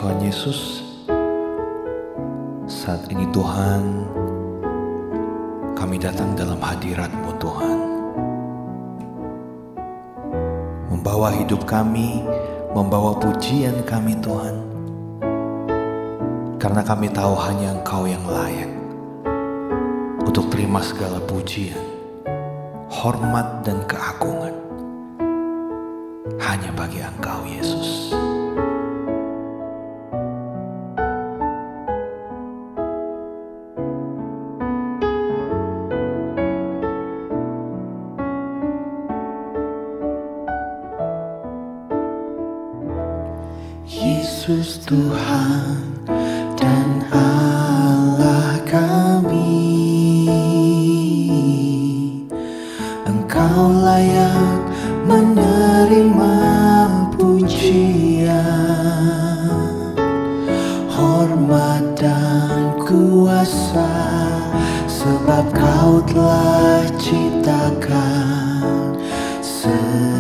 Tuhan Yesus, saat ini Tuhan, kami datang dalam hadirat-Mu Tuhan. Membawa hidup kami, membawa pujian kami Tuhan. Karena kami tahu hanya Engkau yang layak untuk terima segala pujian, hormat dan keagungan. Hanya bagi Engkau Yesus. Yesus Tuhan dan Allah kami, Engkau layak menerima pujian, hormat dan kuasa, sebab Kau telah ciptakan segalanya.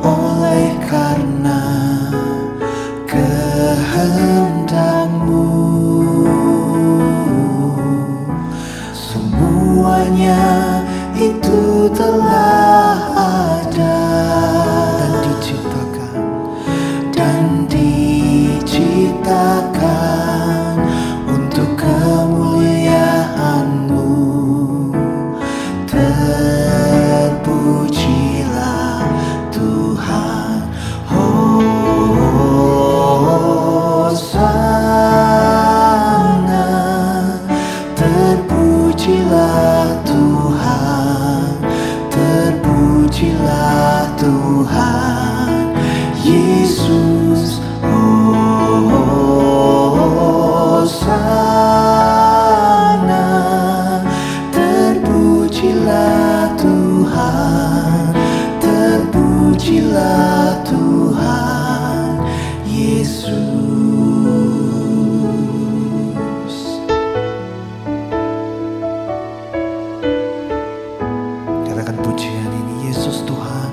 Oleh karena kehendak-Mu, semuanya itu telah ada dan diciptakan untuk kemuliaan-Mu. Terpujilah Tuhan, Hosana. Terpujilah Tuhan, terpujilah Tuhan Yesus, Hosana. Terpujilah Tuhan, terpujilah Tuhan Yesus. Katakan pujian ini, Yesus Tuhan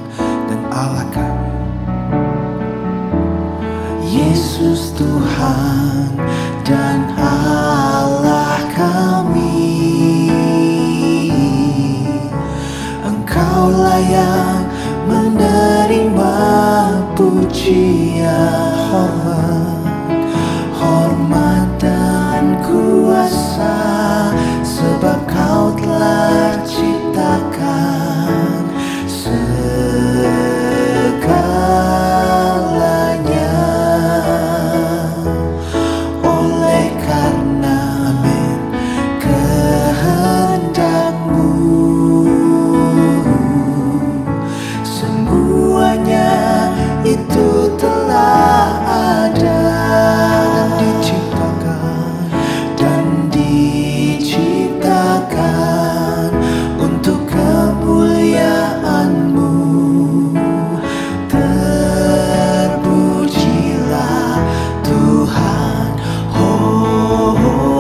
dan Allah kami. Yesus Tuhan dan Allah kami, Engkau layak menerima pujian, hormat dan kuasa, sebab Kau telah ciptakan segalanya. Oleh karena kehendak-Mu, semuanya itu telah ada dan diciptakan untuk kemuliaan-Mu. Terpujilah Tuhan, Hosana.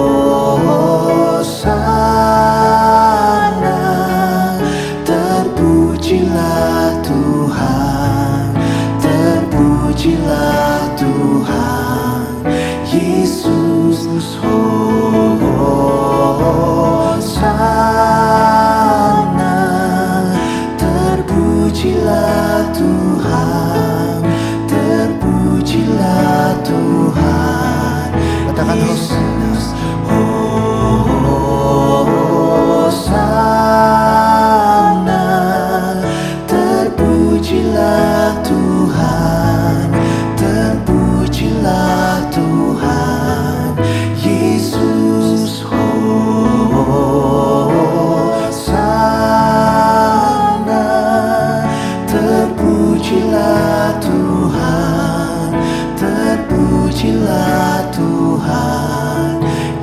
Terpujilah Tuhan, terpujilah Tuhan Yesus, Hosana. Terpujilah Tuhan, terpujilah Tuhan. Katakan Hosana. Hosana. Terpujilah Tuhan, terpujilah Tuhan Yesus, Hosana. Terpujilah Tuhan, terpujilah Tuhan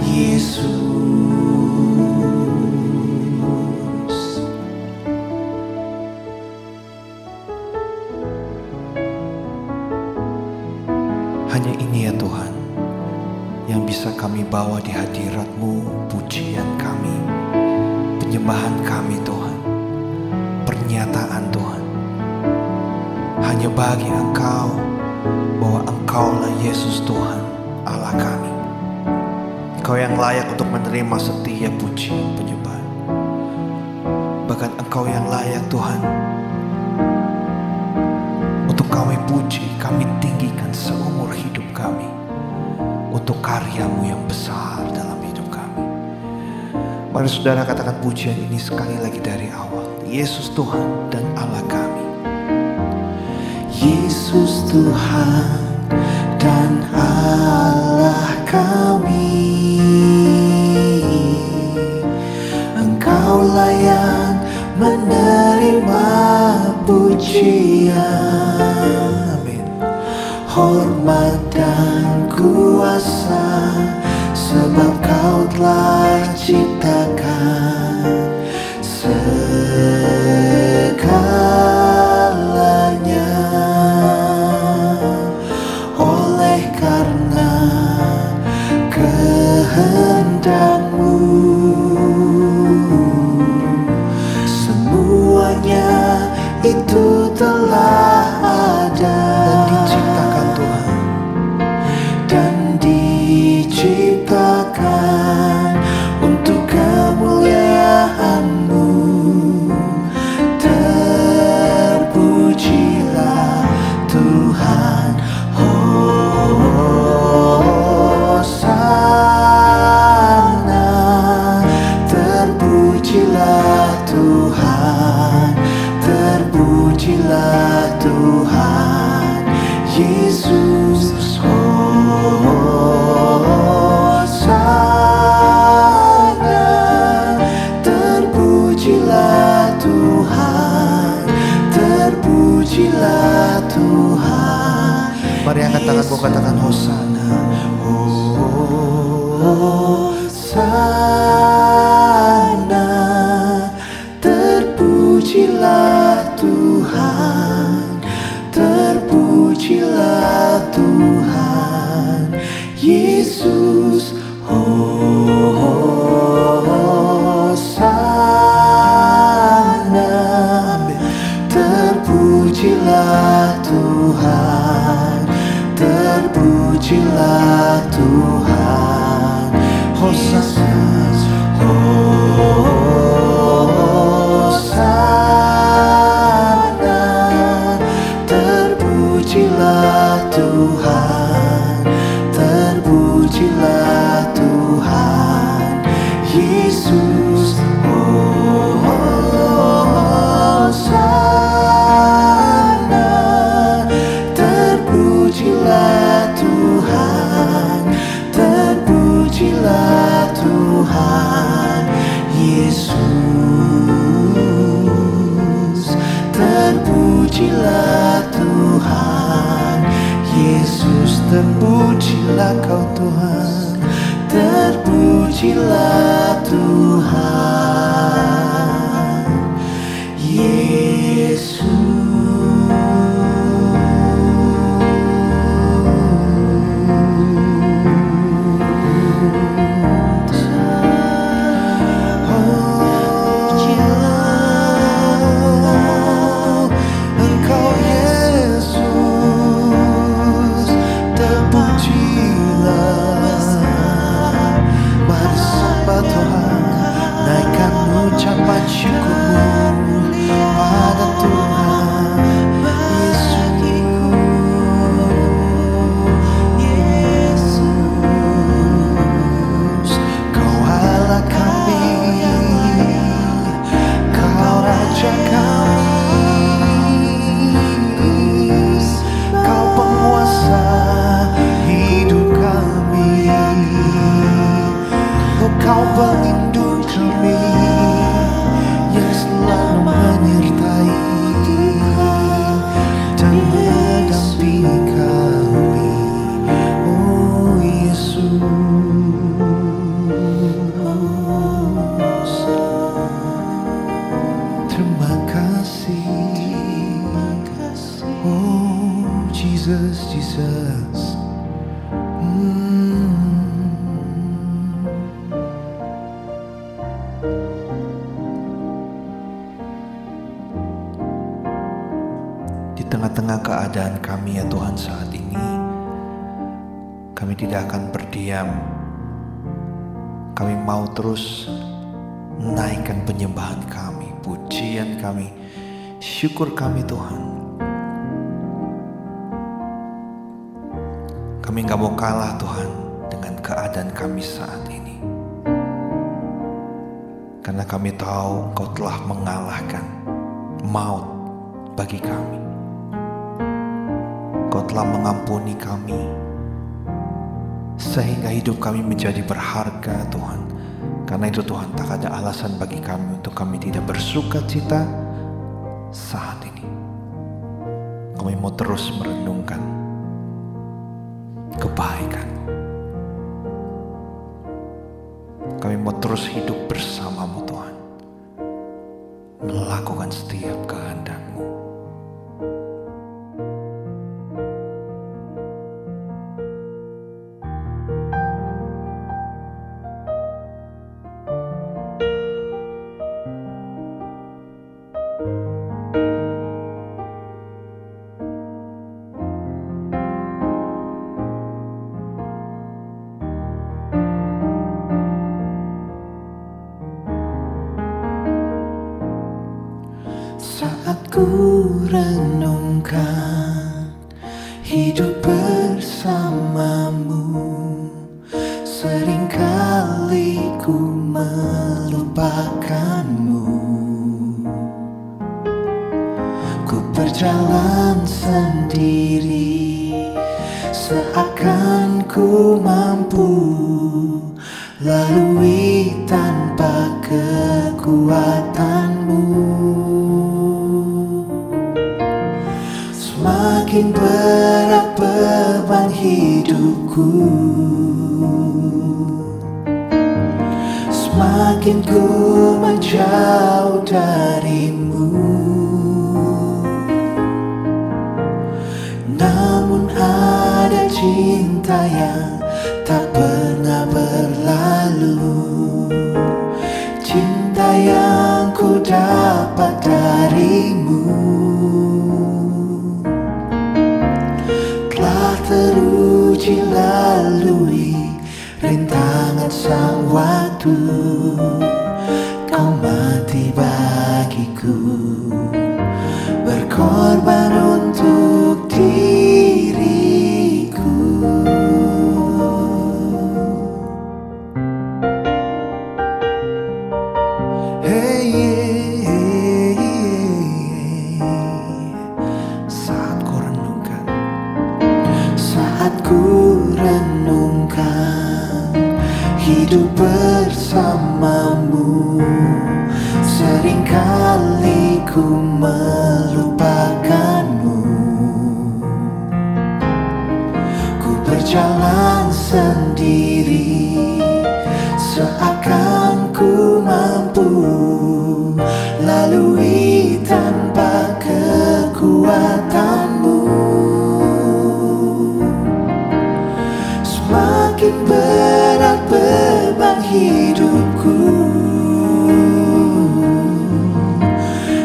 Yesus. Hanya ini ya Tuhan, yang bisa kami bawa di hadirat-Mu, pujian kami, penyembahan kami Tuhan, pernyataan Tuhan. hanya bagi Engkau, bahwa Engkaulah Yesus Tuhan Allah kami. Engkau yang layak untuk menerima setiap puji penyembah. Bahkan Engkau yang layak Tuhan untuk kami puji, kami tinggikan seumur hidup kami, untuk karya-Mu yang besar dalam hidup kami. Mari saudara katakan pujian ini sekali lagi dari awal. Yesus Tuhan dan Allah kami. Yesus Tuhan dan Allah kami, Engkau layak menerima pujian, Amin. hormat dan kuasa, sebab Kau telah ciptakan segalanya. Oleh karena kehendak-Mu, semuanya itu telah ada dan diciptakan untuk kemuliaan-Mu. Terpujilah Tuhan, Hosana. Terpujilah Tuhan, terpujilah Tuhan Yesus, Hosana. Terpujilah Tuhan, terpujilah Tuhan. Mari angkat tanganmu, katakan Hosana. Hosana. Terpujilah Tuhan, terpujilah Tuhan Yesus, Hosana. Terpujilah Tuhan, terpujilah Tuhan Yesus, Hosana. Terpujilah Tuhan, terpujilah Tuhan Yesus, Hosana. Terpujilah Tuhan, terpujilah Tuhan Yesus. Terpujilah Tuhan Yesus, terpujilah Kau Tuhan, terpujilah Tuhan Yesus. Engkau Yesus, terpujilah. Mari sembah Tuhan, naikkan ucapan syukurmu pada Tuhan Yesus. Kau Allah kami, Kau Raja kami, Kau penguasa hidup kami, Kau pelindung kami yang selalu menyertai dan mendampingi kami. Oh Yesus, terima kasih. Oh Jesus, Jesus. tengah-tengah keadaan kami ya Tuhan saat ini, kami tidak akan berdiam. Kami mau terus menaikkan penyembahan kami, pujian kami, syukur kami Tuhan. Kami gak mau kalah Tuhan dengan keadaan kami saat ini. Karena kami tahu Engkau telah mengalahkan maut bagi kami. Engkau telah mengampuni kami, sehingga hidup kami menjadi berharga Tuhan. Karena itu Tuhan, tak ada alasan bagi kami untuk kami tidak bersuka cita saat ini. Kami mau terus merenungkan kebaikan. Kami mau terus hidup bersamamu Tuhan, melakukan setiap kehendak-Mu. Saat ku renungkan hidup bersamamu, seringkali ku melupakanmu. Ku berjalan sendiri, seakan ku mampu lalui tanpa kekuatanmu. Semakin berat beban hidupku, semakin ku menjauh darimu. Namun ada cinta yang tak pernah berlalu, cinta yang ku dapat darimu. Teruji lalui rintangan sang waktu, Kau mati bagiku, berkorban untuk diriku. Hey, saat ku renungkan hidup bersamamu, seringkali ku melupakanmu. Ku berjalan sendiri, seakan ku mampu lalui tanpa kekuatanmu. Semakin berat beban hidupku,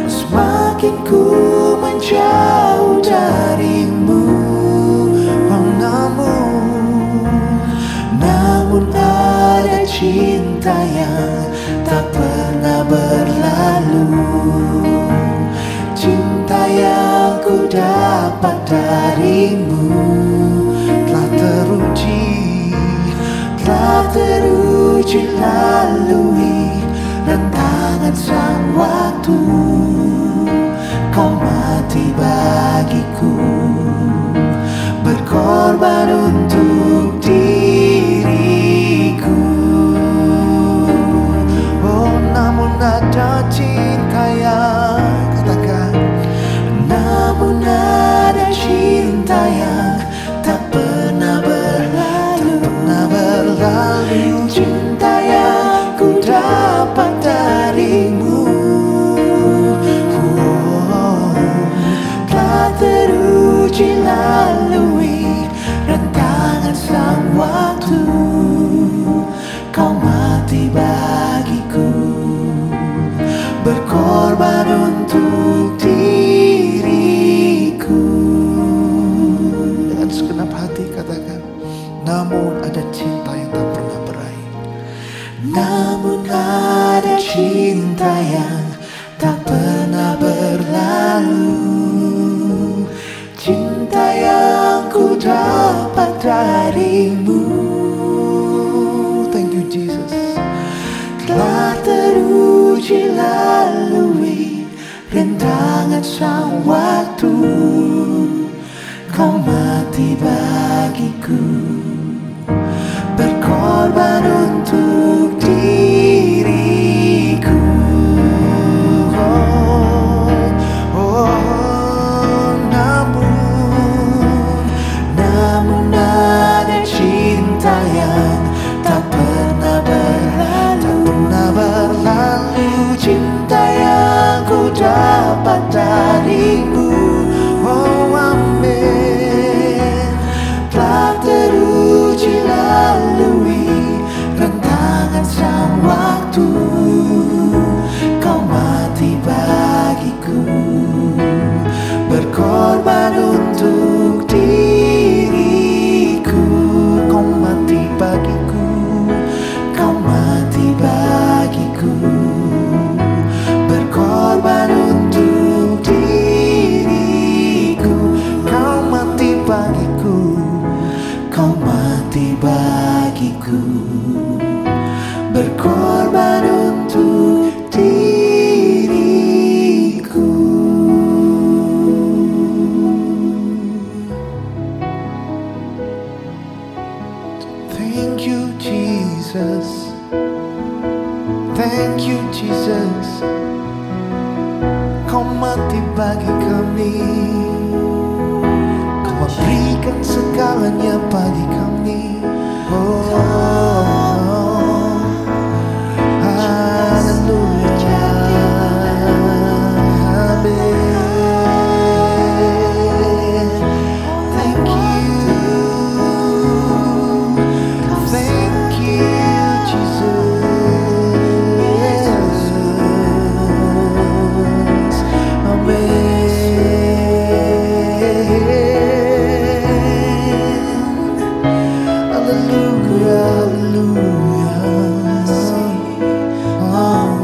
semakin ku menjauh darimu. Oh, namun ada cinta yang tak pernah berlalu, cinta yang ku dapat darimu. Telah teruji lalui rentangan sang waktu, Kau mati bagiku, berkorban untuk diriku. Oh, namun ada cinta yang, katakan, namun ada cinta yang tak pernah berlalu, cinta yang ku dapat darimu. Telah teruji lalui rentangan sang waktu, Kau mati bagiku, berkorban untuk diriku. Namun ada cinta yang tak pernah berlalu, cinta yang ku dapat darimu. Thank you Jesus. Telah teruji lalui rintangan sang waktu, kau mati bagiku, berkorban untuk diriku. Namun ada cinta yang tak pernah berlalu, cinta yang ku dapat darimu. Oh amin. Telah teruji lalui rentangan sang waktu, kau mati bagiku, berkorban untuk diriku. Kau mati bagiku, Kau mati bagiku, berkorban untuk diriku. kau mati bagiku, Kau mati bagiku, berkorban untuk diriku. thank you Jesus, thank you Jesus. Kau mati bagi kami, kau memberikan segalanya bagi kami. Oh, haleluya, amin. Thank you Jesus, amin. Hallelujah, hallelujah. Oh,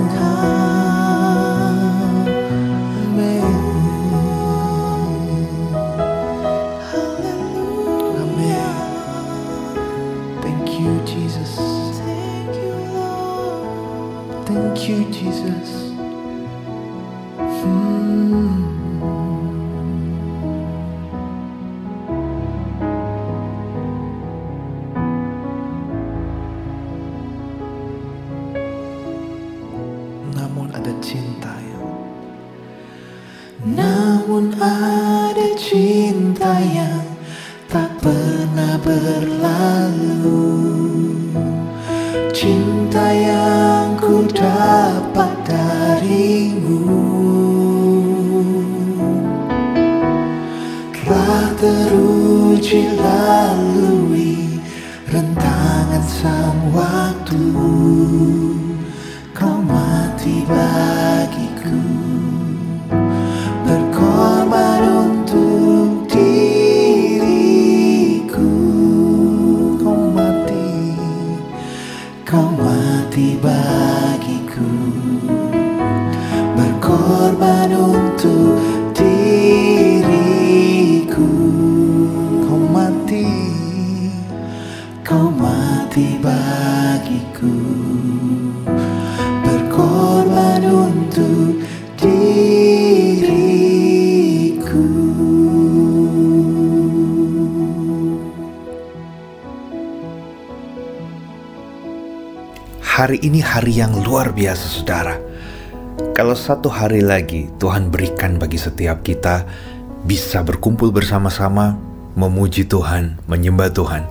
amen. Amen. Thank you, Jesus. Thank you, Jesus. Namun ada cinta Namun ada cinta yang tak pernah berlalu, cinta yang ku dapat darimu. Telah teruji lalui rentangan sang waktu, kau mati bagiku, berkorban untuk diriku. Kau mati bagiku, berkorban untuk diriku. Kau mati bagiku, berkorban untuk diriku. Hari ini hari yang luar biasa, saudara. Kalau satu hari lagi Tuhan berikan bagi setiap kita bisa berkumpul bersama-sama, memuji Tuhan, menyembah Tuhan.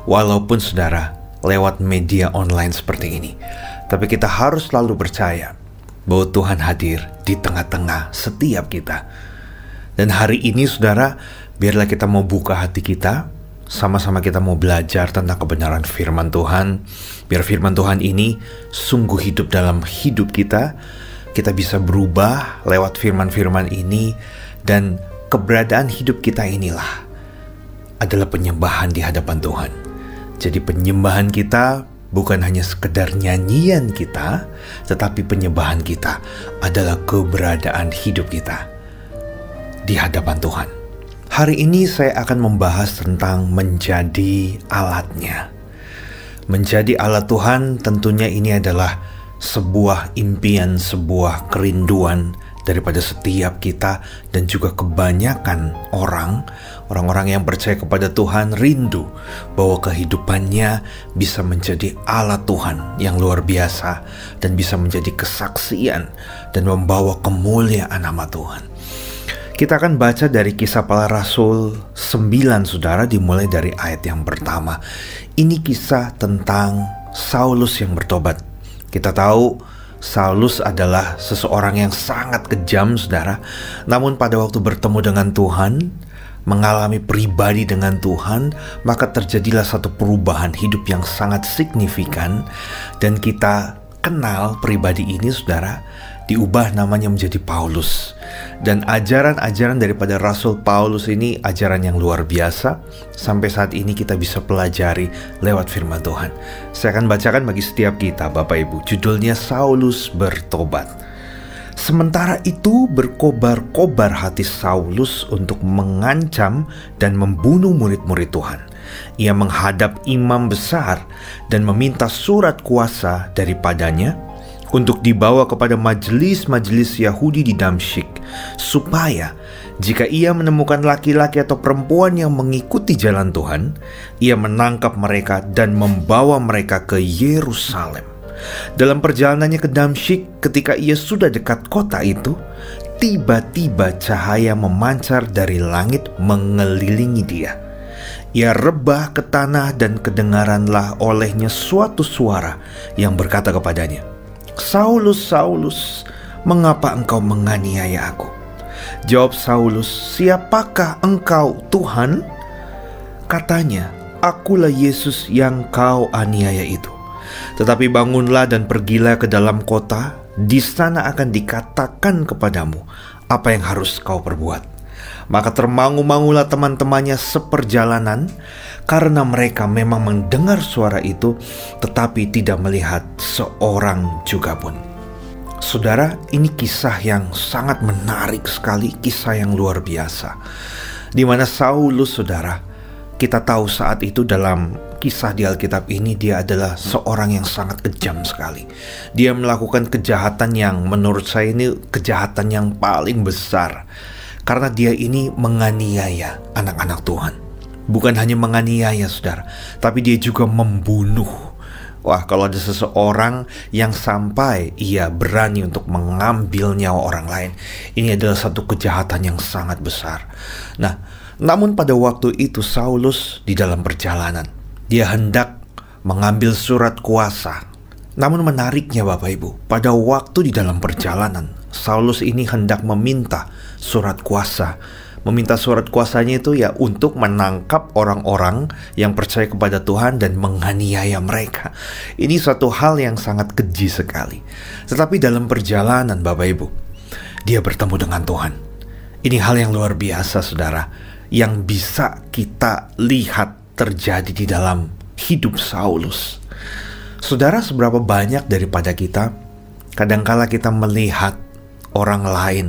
Walaupun saudara lewat media online seperti ini, tapi kita harus selalu percaya bahwa Tuhan hadir di tengah-tengah setiap kita. Dan hari ini saudara, biarlah kita mau buka hati kita, sama-sama kita mau belajar tentang kebenaran firman Tuhan. Biar firman Tuhan ini sungguh hidup dalam hidup kita. Kita bisa berubah lewat firman-firman ini. Dan keberadaan hidup kita inilah adalah penyembahan di hadapan Tuhan. Jadi penyembahan kita bukan hanya sekedar nyanyian kita, tetapi penyembahan kita adalah keberadaan hidup kita di hadapan Tuhan. Hari ini saya akan membahas tentang menjadi alatnya. Menjadi alat Tuhan tentunya ini adalah sebuah impian, sebuah kerinduan daripada setiap kita, dan juga kebanyakan orang-orang yang percaya kepada Tuhan rindu bahwa kehidupannya bisa menjadi alat Tuhan yang luar biasa dan bisa menjadi kesaksian dan membawa kemuliaan nama Tuhan. Kita akan baca dari Kisah Para Rasul 9, saudara, dimulai dari ayat yang pertama. Ini kisah tentang Saulus yang bertobat. Kita tahu Saulus adalah seseorang yang sangat kejam, saudara. Namun pada waktu bertemu dengan Tuhan, mengalami pribadi dengan Tuhan, maka terjadilah satu perubahan hidup yang sangat signifikan. Dan kita kenal pribadi ini, saudara, diubah namanya menjadi Paulus. Dan ajaran-ajaran daripada Rasul Paulus ini ajaran yang luar biasa. Sampai saat ini kita bisa pelajari lewat firman Tuhan. Saya akan bacakan bagi setiap kita, Bapak Ibu. Judulnya Saulus bertobat. Sementara itu berkobar-kobar hati Saulus untuk mengancam dan membunuh murid-murid Tuhan. Ia menghadap imam besar dan meminta surat kuasa daripadanya untuk dibawa kepada majelis-majelis Yahudi di Damsyik, supaya jika ia menemukan laki-laki atau perempuan yang mengikuti jalan Tuhan, ia menangkap mereka dan membawa mereka ke Yerusalem. Dalam perjalanannya ke Damsyik, ketika ia sudah dekat kota itu, tiba-tiba cahaya memancar dari langit mengelilingi dia. Ia rebah ke tanah dan kedengaranlah olehnya suatu suara yang berkata kepadanya, "Saulus, Saulus, mengapa engkau menganiaya aku?" Jawab Saulus, "Siapakah engkau, Tuhan?" Katanya, "Akulah Yesus yang kau aniaya itu. Tetapi bangunlah dan pergilah ke dalam kota, di sana akan dikatakan kepadamu apa yang harus kau perbuat." Maka termangu-mangulah teman-temannya seperjalanan, karena mereka memang mendengar suara itu, tetapi tidak melihat seorang juga pun. Saudara, ini kisah yang sangat menarik sekali, kisah yang luar biasa. Di mana Saulus, saudara, kita tahu saat itu dalam kisah di Alkitab ini dia adalah seorang yang sangat kejam sekali. Dia melakukan kejahatan yang menurut saya ini kejahatan yang paling besar. Karena dia ini menganiaya anak-anak Tuhan. Bukan hanya menganiaya, saudara, tapi dia juga membunuh. Wah, kalau ada seseorang yang sampai ia berani untuk mengambil nyawa orang lain, ini adalah satu kejahatan yang sangat besar. Nah, namun pada waktu itu Saulus di dalam perjalanan, dia hendak mengambil surat kuasa. Namun menariknya, Bapak Ibu, pada waktu di dalam perjalanan, Saulus ini hendak meminta surat kuasa. Meminta surat kuasanya itu ya untuk menangkap orang-orang yang percaya kepada Tuhan dan menganiaya mereka. Ini suatu hal yang sangat keji sekali. Tetapi dalam perjalanan, Bapak Ibu, dia bertemu dengan Tuhan. Ini hal yang luar biasa, saudara, yang bisa kita lihat terjadi di dalam hidup Saulus. Saudara, seberapa banyak daripada kita kadangkala kita melihat orang lain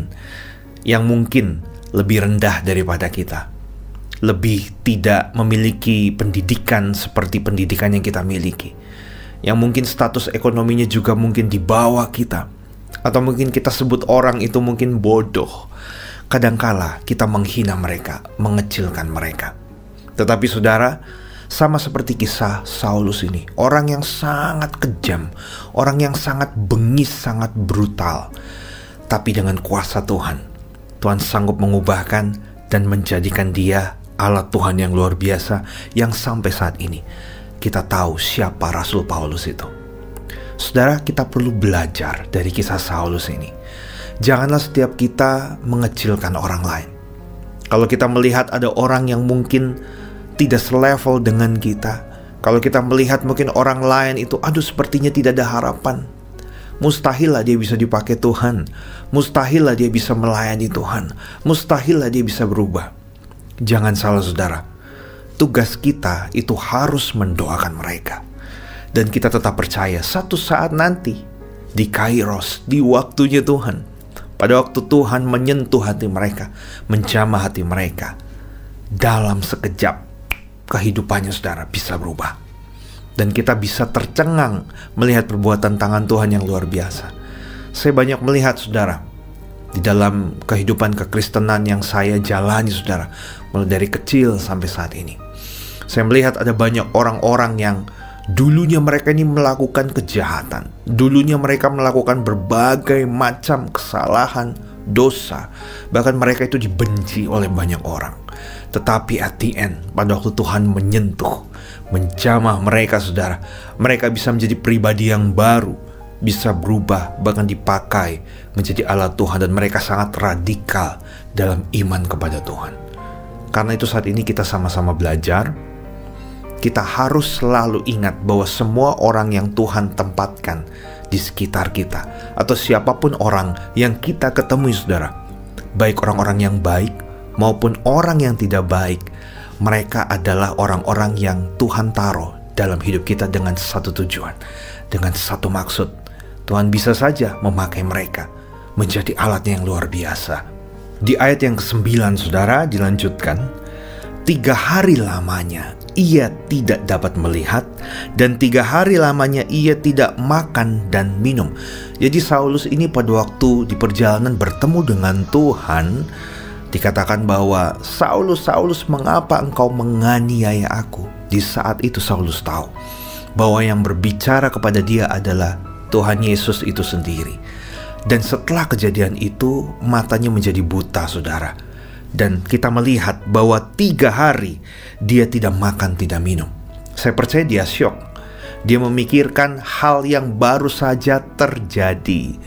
yang mungkin lebih rendah daripada kita, lebih tidak memiliki pendidikan seperti pendidikan yang kita miliki, yang mungkin status ekonominya juga mungkin di bawah kita, atau mungkin kita sebut orang itu mungkin bodoh. Kadangkala kita menghina mereka, mengecilkan mereka. Tetapi saudara, sama seperti kisah Saulus ini, orang yang sangat kejam, orang yang sangat bengis, sangat brutal. Tapi dengan kuasa Tuhan, Tuhan sanggup mengubahkan dan menjadikan dia alat Tuhan yang luar biasa, yang sampai saat ini kita tahu siapa Rasul Paulus itu. Saudara, kita perlu belajar dari kisah Saulus ini. Janganlah setiap kita mengecilkan orang lain. Kalau kita melihat ada orang yang mungkin tidak selevel dengan kita, kalau kita melihat mungkin orang lain itu, aduh sepertinya tidak ada harapan, mustahil lah dia bisa dipakai Tuhan, mustahil lah dia bisa melayani Tuhan, mustahil lah dia bisa berubah. Jangan salah saudara, tugas kita itu harus mendoakan mereka. Dan kita tetap percaya satu saat nanti di Kairos, di waktunya Tuhan, pada waktu Tuhan menyentuh hati mereka, menjamah hati mereka, dalam sekejap kehidupannya saudara bisa berubah. Dan kita bisa tercengang melihat perbuatan tangan Tuhan yang luar biasa. Saya banyak melihat saudara, di dalam kehidupan kekristenan yang saya jalani saudara, mulai dari kecil sampai saat ini, saya melihat ada banyak orang-orang yang dulunya mereka ini melakukan kejahatan, dulunya mereka melakukan berbagai macam kesalahan, dosa, bahkan mereka itu dibenci oleh banyak orang. Tetapi at the end, pada waktu Tuhan menyentuh, menjamah mereka saudara, mereka bisa menjadi pribadi yang baru, bisa berubah, bahkan dipakai menjadi alat Tuhan, dan mereka sangat radikal dalam iman kepada Tuhan. Karena itu saat ini kita sama-sama belajar. Kita harus selalu ingat bahwa semua orang yang Tuhan tempatkan di sekitar kita, atau siapapun orang yang kita ketemui saudara, baik orang-orang yang baik maupun orang yang tidak baik, mereka adalah orang-orang yang Tuhan taruh dalam hidup kita dengan satu tujuan, dengan satu maksud. Tuhan bisa saja memakai mereka menjadi alatnya yang luar biasa. Di ayat yang ke-9 saudara dilanjutkan, 3 hari lamanya ia tidak dapat melihat, dan 3 hari lamanya ia tidak makan dan minum. Jadi Saulus ini pada waktu di perjalanan bertemu dengan Tuhan, dikatakan bahwa Saulus, Saulus, mengapa engkau menganiaya aku? Di saat itu Saulus tahu bahwa yang berbicara kepada dia adalah Tuhan Yesus itu sendiri. Dan setelah kejadian itu matanya menjadi buta saudara. Dan kita melihat bahwa 3 hari dia tidak makan, tidak minum. Saya percaya dia syok. Dia memikirkan hal yang baru saja terjadi.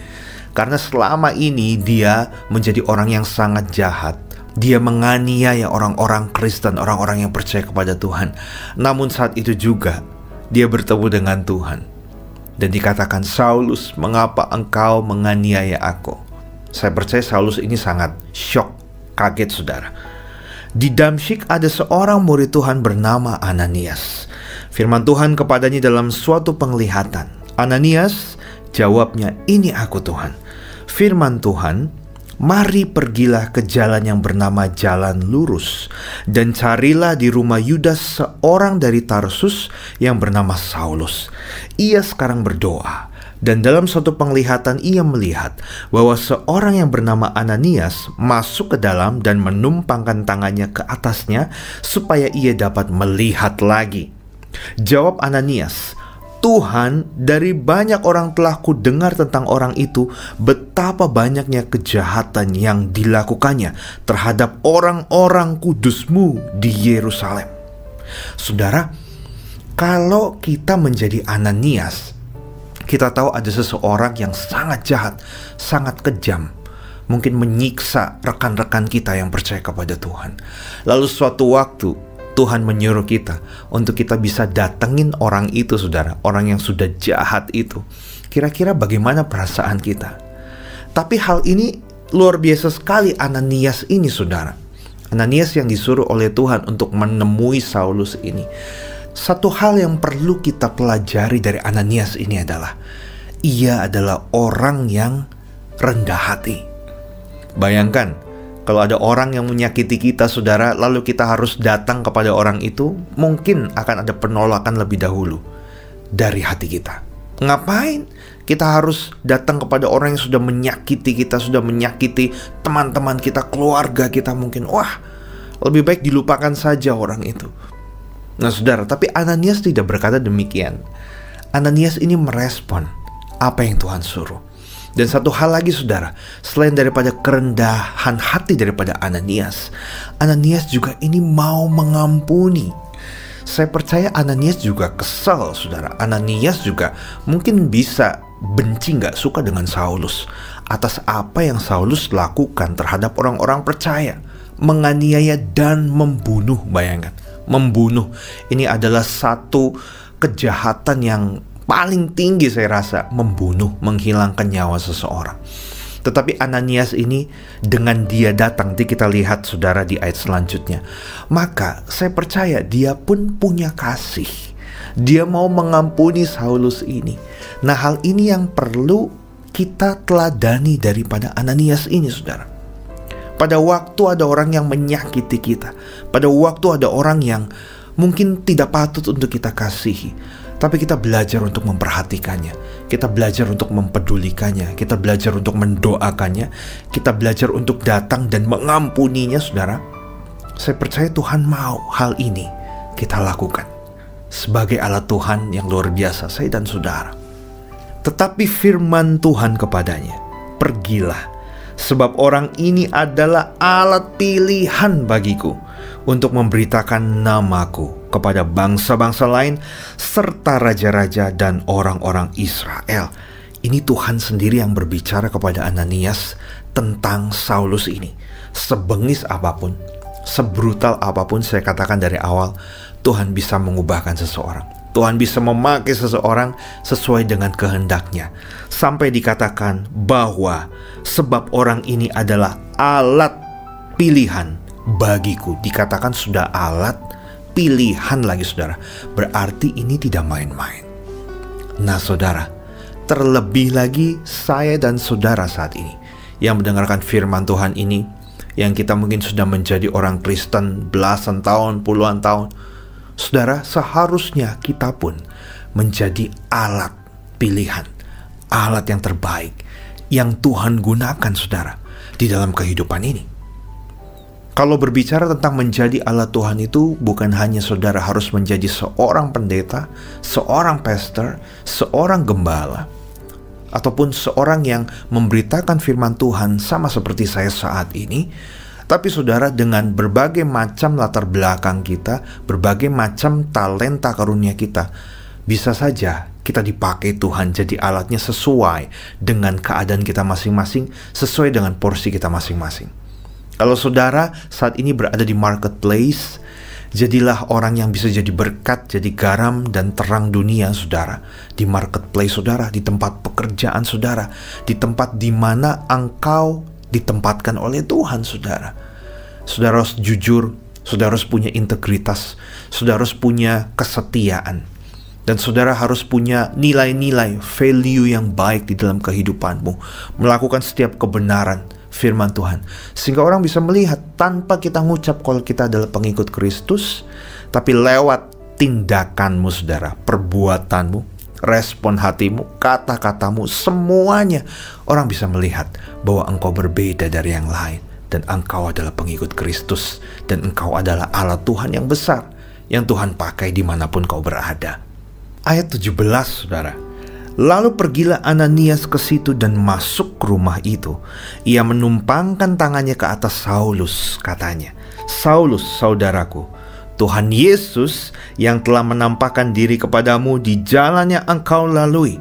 Karena selama ini dia menjadi orang yang sangat jahat. Dia menganiaya orang-orang Kristen, orang-orang yang percaya kepada Tuhan. Namun saat itu juga dia bertemu dengan Tuhan. Dan dikatakan, Saulus, mengapa engkau menganiaya aku? Saya percaya Saulus ini sangat syok, kaget saudara. Di Damsyik ada seorang murid Tuhan bernama Ananias. Firman Tuhan kepadanya dalam suatu penglihatan. Ananias, jawabnya, ini aku Tuhan. Firman Tuhan, mari pergilah ke jalan yang bernama Jalan Lurus, dan carilah di rumah Yudas seorang dari Tarsus yang bernama Saulus. Ia sekarang berdoa. Dan dalam suatu penglihatan ia melihat bahwa seorang yang bernama Ananias masuk ke dalam dan menumpangkan tangannya ke atasnya supaya ia dapat melihat lagi. Jawab Ananias, Tuhan, dari banyak orang telah ku dengar tentang orang itu, betapa banyaknya kejahatan yang dilakukannya terhadap orang-orang kudus-Mu di Yerusalem. Saudara, kalau kita menjadi Ananias, kita tahu ada seseorang yang sangat jahat, sangat kejam, mungkin menyiksa rekan-rekan kita yang percaya kepada Tuhan. Lalu suatu waktu Tuhan menyuruh kita untuk kita bisa datengin orang itu saudara, orang yang sudah jahat itu. Kira-kira bagaimana perasaan kita? Tapi hal ini luar biasa sekali Ananias ini saudara. Ananias yang disuruh oleh Tuhan untuk menemui Saulus ini. Satu hal yang perlu kita pelajari dari Ananias ini adalah ia adalah orang yang rendah hati. Bayangkan kalau ada orang yang menyakiti kita saudara, lalu kita harus datang kepada orang itu, mungkin akan ada penolakan lebih dahulu dari hati kita. Ngapain kita harus datang kepada orang yang sudah menyakiti kita, sudah menyakiti teman-teman kita, keluarga kita mungkin. Wah, lebih baik dilupakan saja orang itu. Nah saudara, tapi Ananias tidak berkata demikian. Ananias ini merespon apa yang Tuhan suruh. Dan satu hal lagi saudara, selain daripada kerendahan hati daripada Ananias, Ananias juga ini mau mengampuni. Saya percaya Ananias juga kesal saudara. Ananias juga mungkin bisa benci, gak suka dengan Saulus atas apa yang Saulus lakukan terhadap orang-orang percaya. Menganiaya dan membunuh, bayangkan. Membunuh, ini adalah satu kejahatan yang paling tinggi saya rasa, membunuh, menghilangkan nyawa seseorang. Tetapi Ananias ini dengan dia datang, nanti kita lihat saudara di ayat selanjutnya, maka saya percaya dia pun punya kasih. Dia mau mengampuni Saulus ini. Nah, hal ini yang perlu kita teladani daripada Ananias ini, saudara. Pada waktu ada orang yang menyakiti kita, pada waktu ada orang yang mungkin tidak patut untuk kita kasihi, tapi kita belajar untuk memperhatikannya, kita belajar untuk mempedulikannya, kita belajar untuk mendoakannya, kita belajar untuk datang dan mengampuninya, saudara. Saya percaya Tuhan mau hal ini kita lakukan sebagai alat Tuhan yang luar biasa, saya dan saudara. Tetapi firman Tuhan kepadanya, pergilah, sebab orang ini adalah alat pilihan bagiku untuk memberitakan namaku kepada bangsa-bangsa lain serta raja-raja dan orang-orang Israel. Ini Tuhan sendiri yang berbicara kepada Ananias tentang Saulus ini. Sebengis apapun, sebrutal apapun, saya katakan dari awal, Tuhan bisa mengubahkan seseorang. Tuhan bisa memakai seseorang sesuai dengan kehendaknya. Sampai dikatakan bahwa sebab orang ini adalah alat pilihan bagiku. Dikatakan sudah alat pilihan lagi, saudara. Berarti ini tidak main-main. Nah, saudara, terlebih lagi saya dan saudara saat ini yang mendengarkan firman Tuhan ini, yang kita mungkin sudah menjadi orang Kristen belasan tahun, puluhan tahun. Saudara, seharusnya kita pun menjadi alat pilihan, alat yang terbaik yang Tuhan gunakan, saudara, di dalam kehidupan ini. Kalau berbicara tentang menjadi alat Tuhan itu bukan hanya saudara harus menjadi seorang pendeta, seorang pastor, seorang gembala, ataupun seorang yang memberitakan firman Tuhan sama seperti saya saat ini. Tapi saudara, dengan berbagai macam latar belakang kita, berbagai macam talenta karunia kita, bisa saja kita dipakai Tuhan jadi alatnya sesuai dengan keadaan kita masing-masing, sesuai dengan porsi kita masing-masing. Kalau saudara saat ini berada di marketplace, jadilah orang yang bisa jadi berkat, jadi garam dan terang dunia, saudara. Di marketplace, saudara, di tempat pekerjaan, saudara, di tempat di mana engkau ditempatkan oleh Tuhan, saudara. Saudara harus jujur, saudara harus punya integritas, saudara harus punya kesetiaan, dan saudara harus punya nilai-nilai, value yang baik di dalam kehidupanmu, melakukan setiap kebenaran firman Tuhan, sehingga orang bisa melihat tanpa kita ngucap kalau kita adalah pengikut Kristus, tapi lewat tindakanmu, saudara, perbuatanmu, respon hatimu, kata-katamu, semuanya orang bisa melihat bahwa engkau berbeda dari yang lain, dan engkau adalah pengikut Kristus, dan engkau adalah alat Tuhan yang besar yang Tuhan pakai dimanapun kau berada. Ayat 17, saudara. Lalu pergilah Ananias ke situ dan masuk ke rumah itu. Ia menumpangkan tangannya ke atas Saulus, katanya, "Saulus, saudaraku, Tuhan Yesus yang telah menampakkan diri kepadamu di jalan yang engkau lalui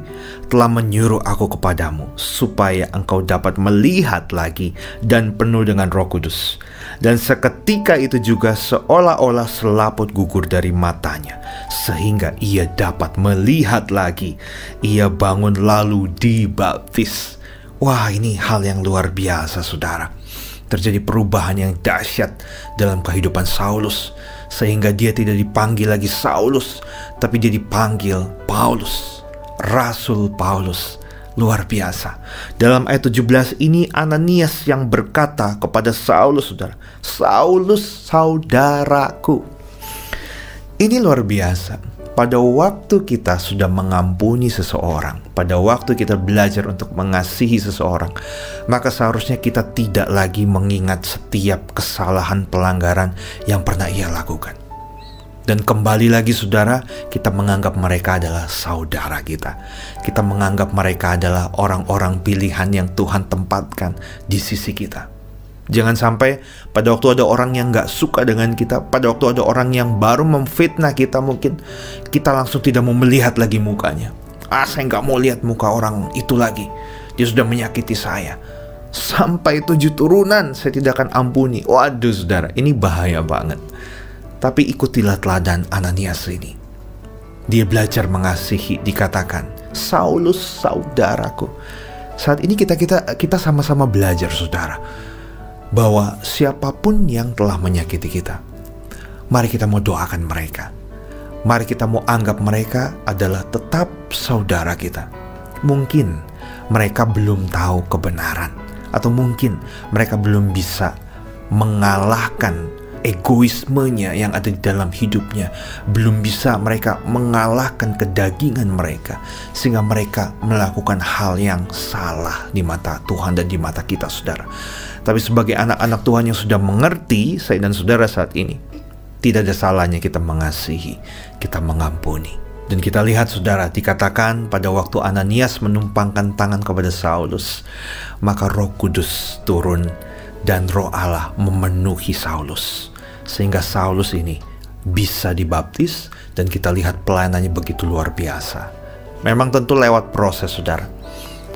telah menyuruh aku kepadamu supaya engkau dapat melihat lagi dan penuh dengan Roh Kudus." Dan seketika itu juga seolah-olah selaput gugur dari matanya, sehingga ia dapat melihat lagi. Ia bangun lalu dibaptis. Wah, ini hal yang luar biasa, saudara. Terjadi perubahan yang dahsyat dalam kehidupan Saulus, sehingga dia tidak dipanggil lagi Saulus, tapi dia dipanggil Paulus, Rasul Paulus. Luar biasa. Dalam ayat 17 ini Ananias yang berkata kepada Saulus, saudara, "Saulus, saudaraku." Ini luar biasa. Pada waktu kita sudah mengampuni seseorang, pada waktu kita belajar untuk mengasihi seseorang, maka seharusnya kita tidak lagi mengingat setiap kesalahan pelanggaran yang pernah ia lakukan. Dan kembali lagi, saudara, kita menganggap mereka adalah saudara kita. Kita menganggap mereka adalah orang-orang pilihan yang Tuhan tempatkan di sisi kita. Jangan sampai pada waktu ada orang yang gak suka dengan kita, pada waktu ada orang yang baru memfitnah kita, mungkin kita langsung tidak mau melihat lagi mukanya. Saya gak mau lihat muka orang itu lagi, dia sudah menyakiti saya. Sampai 7 turunan saya tidak akan ampuni. Waduh, saudara, ini bahaya banget. Tapi ikutilah teladan Ananias ini. Dia belajar mengasihi, dikatakan, "Saulus, saudaraku." Saat ini kita sama-sama belajar, saudara, bahwa siapapun yang telah menyakiti kita, mari kita mau doakan mereka. Mari kita mau anggap mereka adalah tetap saudara kita. Mungkin mereka belum tahu kebenaran, atau mungkin mereka belum bisa mengalahkan egoismenya yang ada di dalam hidupnya. Belum bisa mereka mengalahkan kedagingan mereka, sehingga mereka melakukan hal yang salah di mata Tuhan dan di mata kita, saudara. Tapi sebagai anak-anak Tuhan yang sudah mengerti, saya dan saudara saat ini, tidak ada salahnya kita mengasihi, kita mengampuni. Dan kita lihat, saudara, dikatakan pada waktu Ananias menumpangkan tangan kepada Saulus, maka Roh Kudus turun dan Roh Allah memenuhi Saulus, sehingga Saulus ini bisa dibaptis. Dan kita lihat pelayanannya begitu luar biasa. Memang tentu lewat proses, saudara.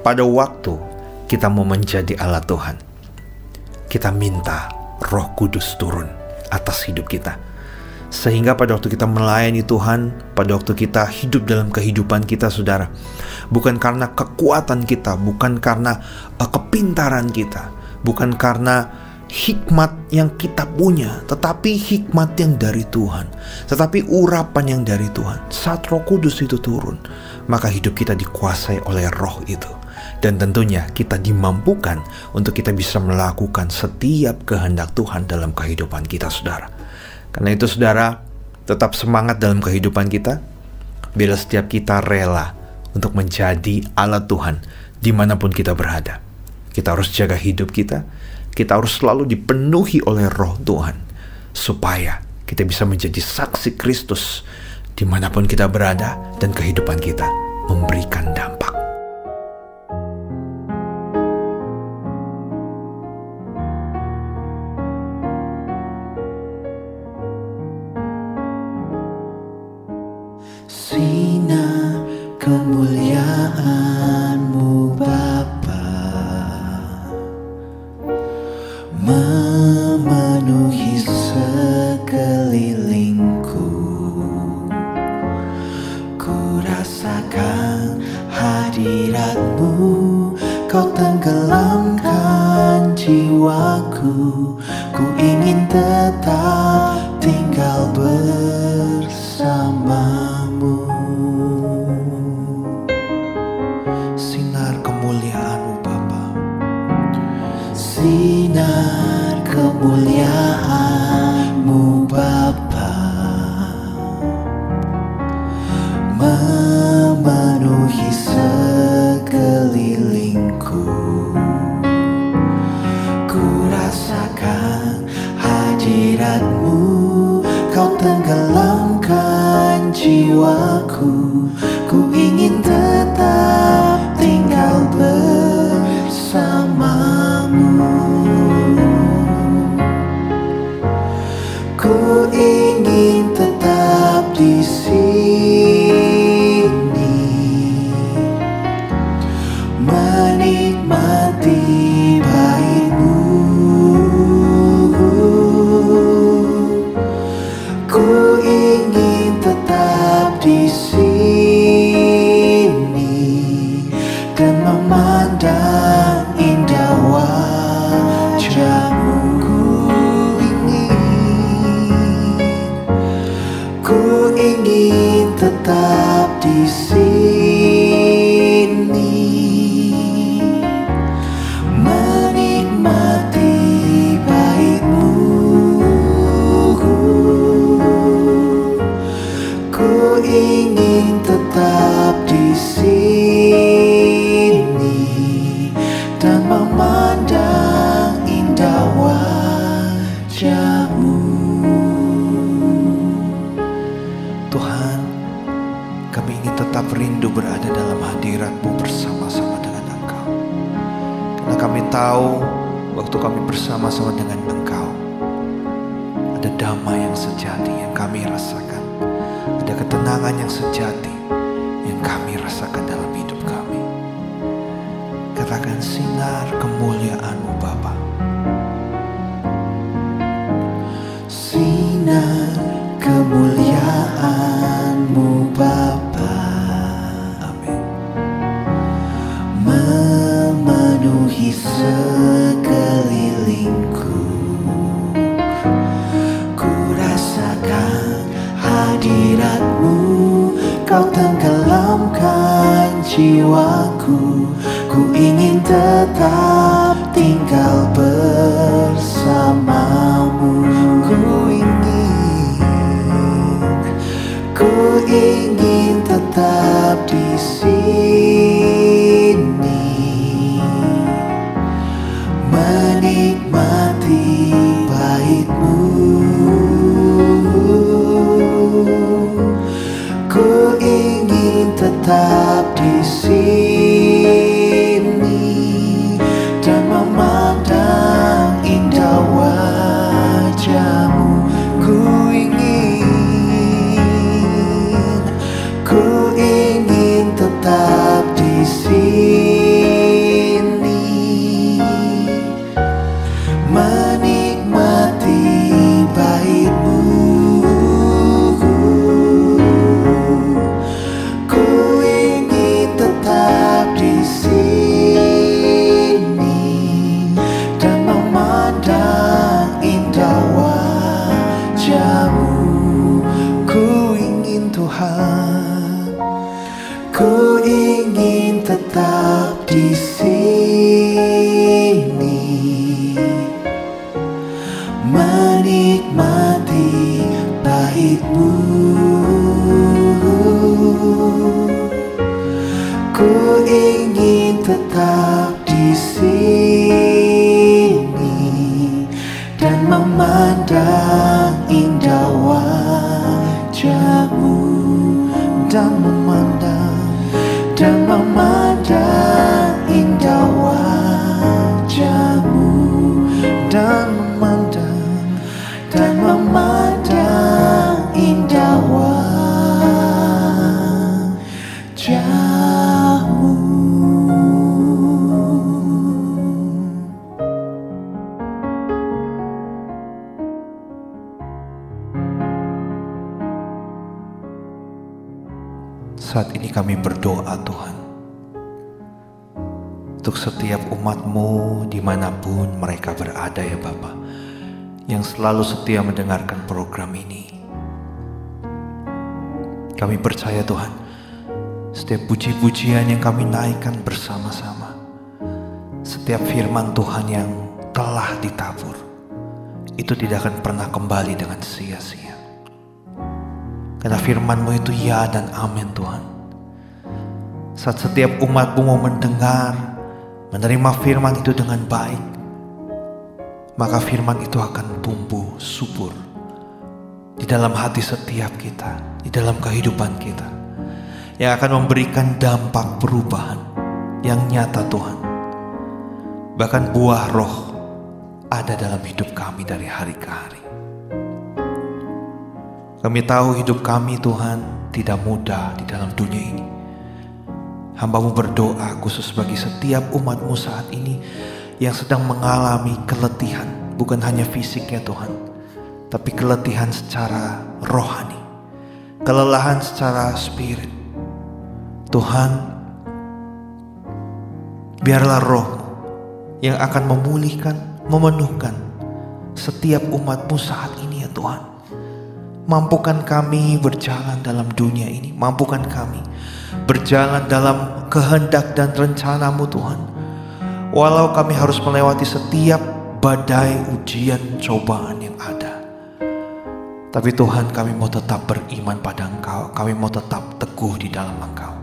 Pada waktu kita mau menjadi alat Tuhan, kita minta Roh Kudus turun atas hidup kita, sehingga pada waktu kita melayani Tuhan, pada waktu kita hidup dalam kehidupan kita, saudara, bukan karena kekuatan kita, bukan karena kepintaran kita, bukan karena hikmat yang kita punya, tetapi hikmat yang dari Tuhan, tetapi urapan yang dari Tuhan. Saat Roh Kudus itu turun, maka hidup kita dikuasai oleh Roh itu. Dan tentunya kita dimampukan untuk kita bisa melakukan setiap kehendak Tuhan dalam kehidupan kita, saudara. Karena itu, saudara, tetap semangat dalam kehidupan kita, bila setiap kita rela untuk menjadi alat Tuhan dimanapun kita berada. Kita harus jaga hidup kita, kita harus selalu dipenuhi oleh Roh Tuhan, supaya kita bisa menjadi saksi Kristus dimanapun kita berada, dan kehidupan kita memberikan dampak. Sinar kemuliaan-Mu Bapa memenuhi sekelilingku. Ku rasakan hadirat-Mu, Kau tenggelamkan jiwaku. Ku ingin tetap tinggal bersama-Mu. Sinar kemuliaan-Mu Bapa, sinar kemuliaan-Mu Bapa memenuhi sekelilingku. Ku rasakan hadirat-Mu, Kau tenggelamkan jiwaku. Ku ingin tetap tinggal bersama-Mu. Ku ingin tetap di sini, menikmati bait-Mu. Ku ingin tetap di sini dan memandang indah wajah-Mu. Ku ingin tetap di sini, menikmati bait-Mu. Ku ingin tetap di sini dan memandang indah wajah-Mu. Tuhan, kami ingin tetap rindu berada dalam hadirat-Mu bersama-sama dengan Engkau. Karena kami tahu waktu kami bersama-sama dengan Engkau, ada damai yang sejati yang kami rasakan, ada ketenangan yang sejati yang kami rasakan dalam hidup kami. Katakan, sinar kemuliaan-Mu Bapa. Sinar kemuliaan-Mu Bapa, Amin. memenuhi sekelilingku. Ku rasakan hadirat-Mu, Kau tenggelamkan jiwaku, ku ingin tetap tinggal bersamamu. Ku ingin tetap di sini, menikmati baitmu. Ku ingin tetap di sini dan memandang indah wajahmu. Ku ingin tetap di sini, menikmati baitmu. Ku ingin tetap di sini, menikmati baitmu. Ku ingin tetap di sini dan memandang indah wajahmu, dan memandang indah wajahmu, dan memandang indah wajahmu. Saat ini kami berdoa Tuhan, untuk setiap umat-Mu dimanapun mereka berada ya Bapa, yang selalu setia mendengarkan program ini. Kami percaya Tuhan, setiap puji-pujian yang kami naikkan bersama-sama, setiap firman Tuhan yang telah ditabur, itu tidak akan pernah kembali dengan sia-sia. Karena firman-Mu itu ya dan amin Tuhan. Saat setiap umat-Mu mau mendengar, menerima firman itu dengan baik, maka firman itu akan tumbuh subur di dalam hati setiap kita, di dalam kehidupan kita, yang akan memberikan dampak perubahan yang nyata Tuhan. Bahkan buah roh ada dalam hidup kami dari hari ke hari. Kami tahu hidup kami Tuhan tidak mudah di dalam dunia ini. Hamba-Mu berdoa khusus bagi setiap umat-Mu saat ini yang sedang mengalami keletihan, bukan hanya fisiknya Tuhan, tapi keletihan secara rohani, kelelahan secara spirit. Tuhan, biarlah roh-Mu yang akan memulihkan, memenuhkan setiap umat-Mu saat ini ya Tuhan. Mampukan kami berjalan dalam dunia ini, mampukan kami berjalan dalam kehendak dan rencana-Mu Tuhan. Walau kami harus melewati setiap badai, ujian, cobaan yang ada, tapi Tuhan, kami mau tetap beriman pada Engkau. Kami mau tetap teguh di dalam Engkau.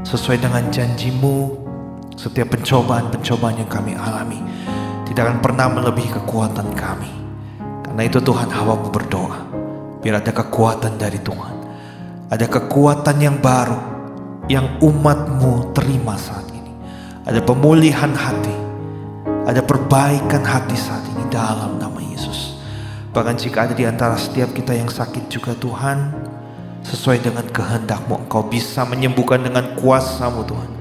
Sesuai dengan janji-Mu, setiap pencobaan-pencobaan yang kami alami tidak akan pernah melebihi kekuatan kami. Karena itu Tuhan, hamba-Mu berdoa, biar ada kekuatan dari Tuhan, ada kekuatan yang baru yang umat-Mu terima saat ini. Ada pemulihan hati, ada perbaikan hati saat ini dalam nama Yesus. Bahkan jika ada di antara setiap kita yang sakit juga Tuhan, sesuai dengan kehendak-Mu, Engkau bisa menyembuhkan dengan kuasa-Mu Tuhan.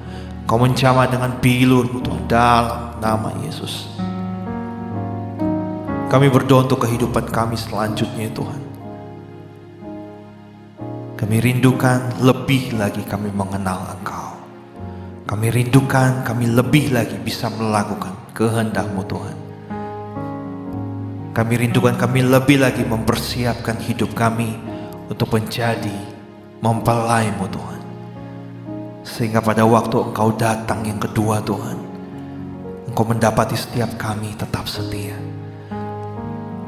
Engkau menjamah dengan bilur-Mu Tuhan, dalam nama Yesus. Kami berdoa untuk kehidupan kami selanjutnya Tuhan. Kami rindukan lebih lagi kami mengenal Engkau. Kami rindukan kami lebih lagi bisa melakukan kehendak-Mu Tuhan. Kami rindukan kami lebih lagi mempersiapkan hidup kami untuk menjadi mempelai-Mu Tuhan. Sehingga pada waktu Engkau datang yang kedua Tuhan, Engkau mendapati setiap kami tetap setia.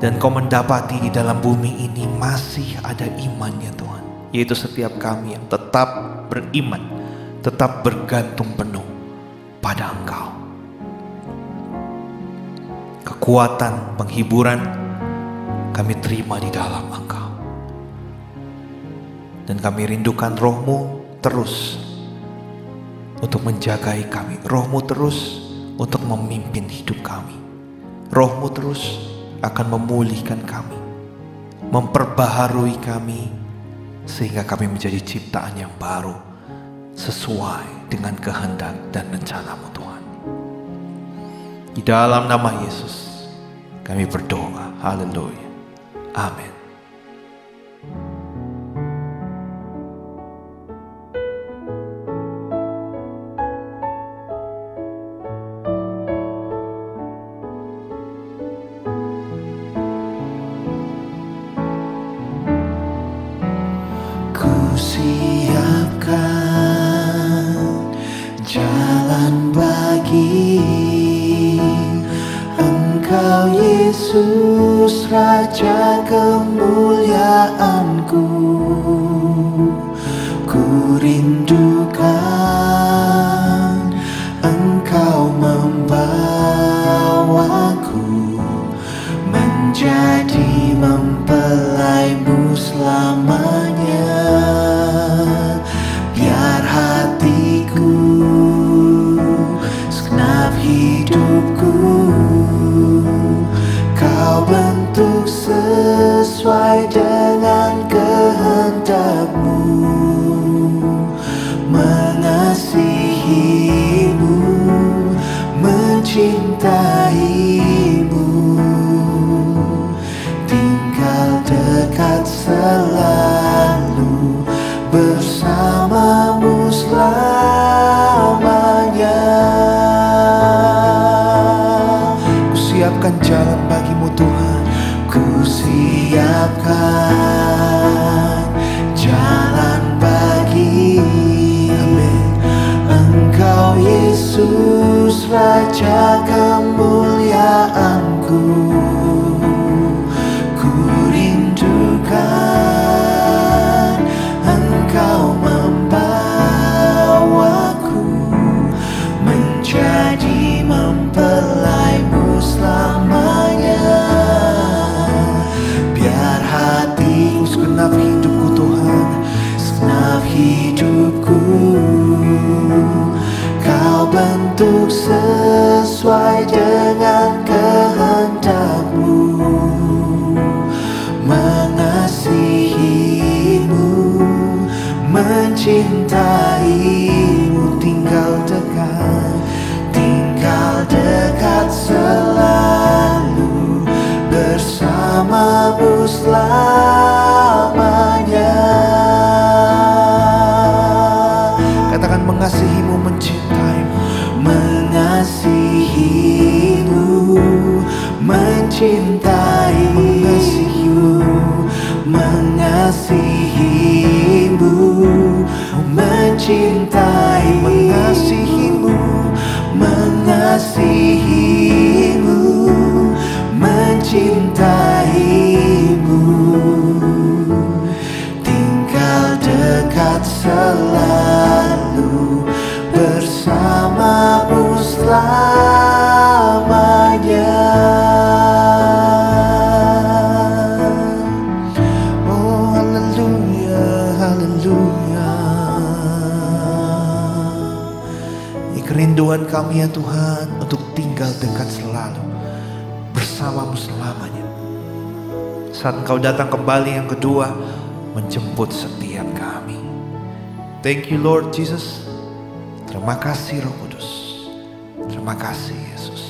Dan Engkau mendapati di dalam bumi ini masih ada imannya Tuhan, yaitu setiap kami yang tetap beriman, tetap bergantung penuh pada Engkau. Kekuatan, penghiburan kami terima di dalam Engkau. Dan kami rindukan Roh-Mu terus untuk menjagai kami. Roh-Mu terus untuk memimpin hidup kami. Roh-Mu terus akan memulihkan kami, memperbaharui kami, sehingga kami menjadi ciptaan yang baru sesuai dengan kehendak dan rencana-Mu Tuhan. Di dalam nama Yesus kami berdoa. Haleluya. Amin. Siapkan jalan bagi Engkau Yesus, Raja kemuliaanku. Ku rindukan Engkau membawaku menjadi mempelai-Mu selamanya. Biar hatiku, segenap hidupku Kau bentuk sesuai dengan kehendak-Mu. Mengasihi-Mu, mencintai-Mu, tinggal dekat selalu bersama-Mu selamanya. Ku siapkan jalan bagi-Mu Tuhan. Ku siapkan jalan bagi Engkau Yesus, Raja kemuliaanku. Ku rindukan Engkau membawaku menjadi mempelai-Mu selamanya. Biar hatiku, segenap hidupku Tuhan, segenap hidupku Kau bentuk sesuai dengan kehendak-Mu. Mengasihi-Mu, mencintai-Mu, tinggal dekat selalu bersama-Mu selamanya. Katakan mengasihi-Mu, mencintai-Mu. Mengasihi-Mu, mencintai-Mu, mengasihi-Mu, mencintai-Mu, mengasihi-Mu, mengasihi-Mu, mencintai-Mu, tinggal dekat selalu bersama-Mu selamanya. Oh haleluya, haleluya. Ini kerinduan kami ya Tuhan, untuk tinggal dekat selalu bersama-Mu selamanya. Saat Engkau datang kembali yang kedua, menjemput setiap kami. Thank you Lord Jesus. Terima kasih Roh Kudus. Terima kasih Yesus.